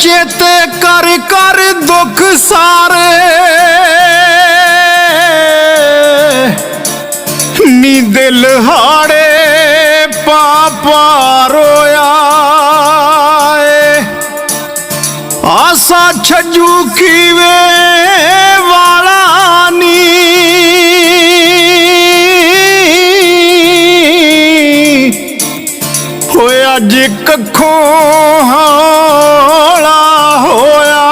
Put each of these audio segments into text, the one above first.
चेते कर कर दुख सारे नी दिल हाड़े पापा रोया आसा छजू कीवे वाला नी होया जे कखों हौला होया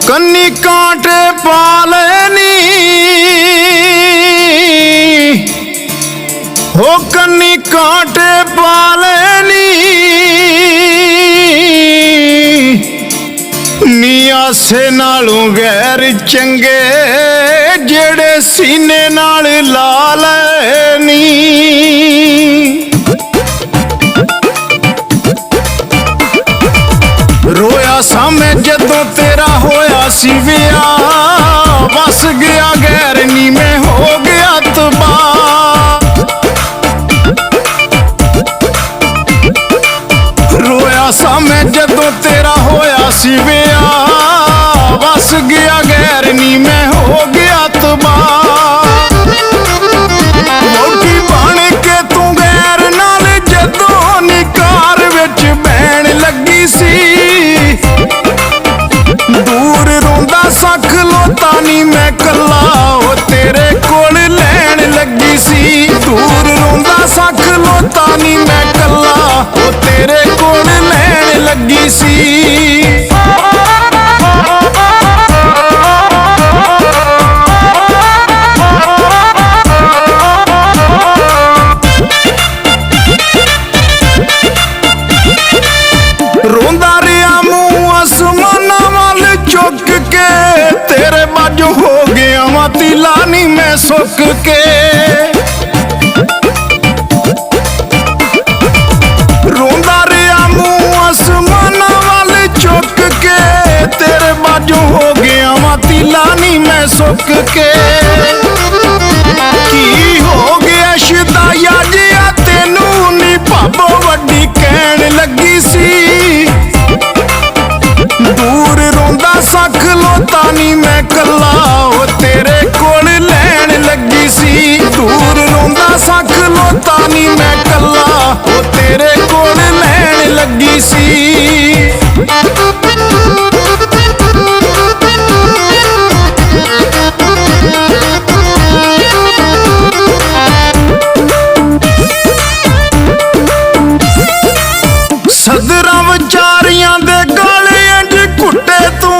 कन्नी कांटे पालनी हो कन्नी कांटे पालनी आसे नालों गैर चंगे जेड़े सीने नाल ला लैनी रोया सा मैं जदों तेरा होया सी विआह बस गया गैर नी मैं हो गया तबाह रोया सा मैं जदों तेरा होया सी विआह बस गया गैर नी मैं हो गया तबाह मोटी बन के तू गैर नाल जदों निकार विच बहन लगी सी दूर रोंदा सा खलोता नी मैं कल्ला ओ तेरे कोल लैन लगी सी दूर रोंदा सा खलोता नी मैं कल्ला ओ तेरे कोल लैन लगी सी रोंदा रिया मुंह आसमाना वाल चुक के तेरे बाजू हो गया वा तिला नी मैं सुक के रोंदा रिया मुंह आसमाना वाल चुक के तेरे बाजू हो गया वा तिला नी मैं सुक के की हो गया शदाया जिया तेनू नी भाबो वड्डी कहन लगी सी दूर रोंदा सा खलोता नी मैं कल्ला ओ तेरे कोल लैन लगी सी दूर रोंदा सा खलोता नी मैं कल्ला ओ तेरे कोल लैन लगी सी सदरां विचारियां दे गले इंज घुट्टे तू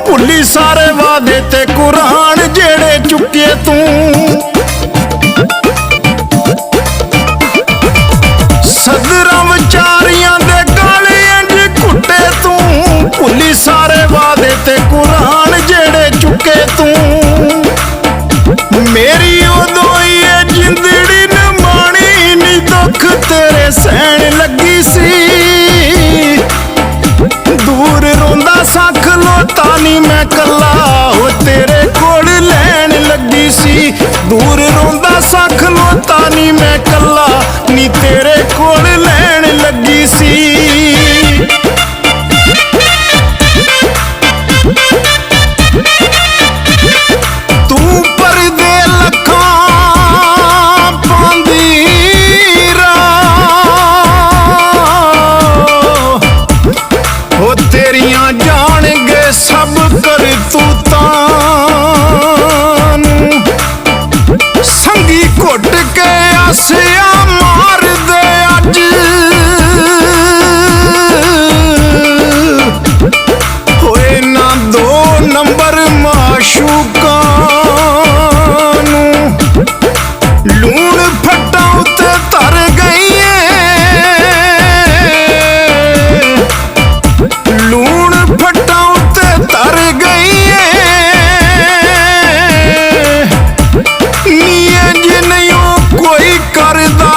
भुली सारे वादे ते कुरान जेड़े चुके तू सदरां विचारियां दे गले इंज घुट्टे तू भुली सारे वादे ते कुरान जेड़े चुके तू मेरी उदों ही जिंदड़ी न माणी नी दुख तेरे सहन लगी सी दूर रोंदा सा खलोता नी मैं कल्ला ओ तेरे कोल लैन लगी सी दूर रोंदा सा खलोता नी मैं कल्ला नी तेरे कोल लैन लगी सी तू परदे लखां पांदी हो तेरियां जान गए सब कर तू संगी घुट के आसिया मार दे अज होए ना दो नंबर माशूकां लूण फट्टा उते तर गई लूण फट्टा उते तर गई नीए जिन्यों कोई करदा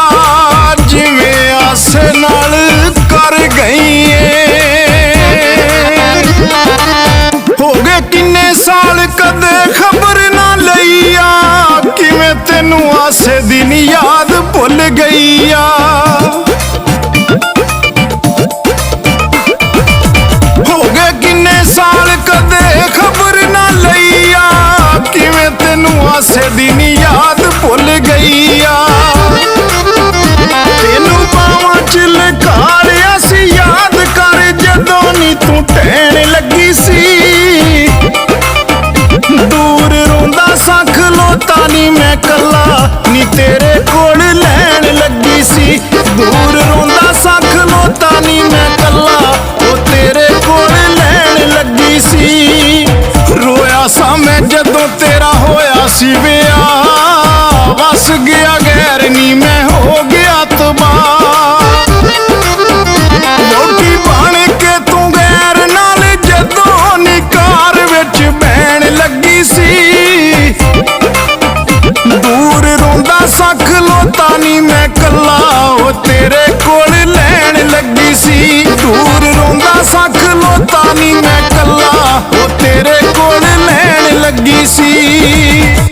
जिवें आसे नाल कर गई हो गए किन्ने साल कदे खबर ना लईया किवें तेनू आसे दी नी याद भुल गई आ ਫਸ ਗਿਆ ਗੈਰ ਨੀ ਮੈਂ ਹੋ ਗਿਆ ਤਬਾਹ। ਮੋਢੀ ਬਣ ਕੇ ਤੂੰ ਗੈਰ ਨਾਲ ਜਦੋਂ ਨਿਕਾਰ ਵਿੱਚ ਬਹਿਣ ਲੱਗੀ ਸੀ। ਦੂਰ ਰੋਂਦਾ ਸੱਖ ਲੋਤਾ ਨੀ ਮੈਂ ਕੱਲਾ ਉਹ ਤੇਰੇ ਕੋਲ ਲੈਣ ਲੱਗੀ ਸੀ। ਦੂਰ ਰੋਂਦਾ ਸੱਖ ਲੋਤਾ ਨੀ ਮੈਂ ਕੱਲਾ ਉਹ ਤੇਰੇ ਕੋਲ ਲੈਣ ਲੱਗੀ ਸੀ।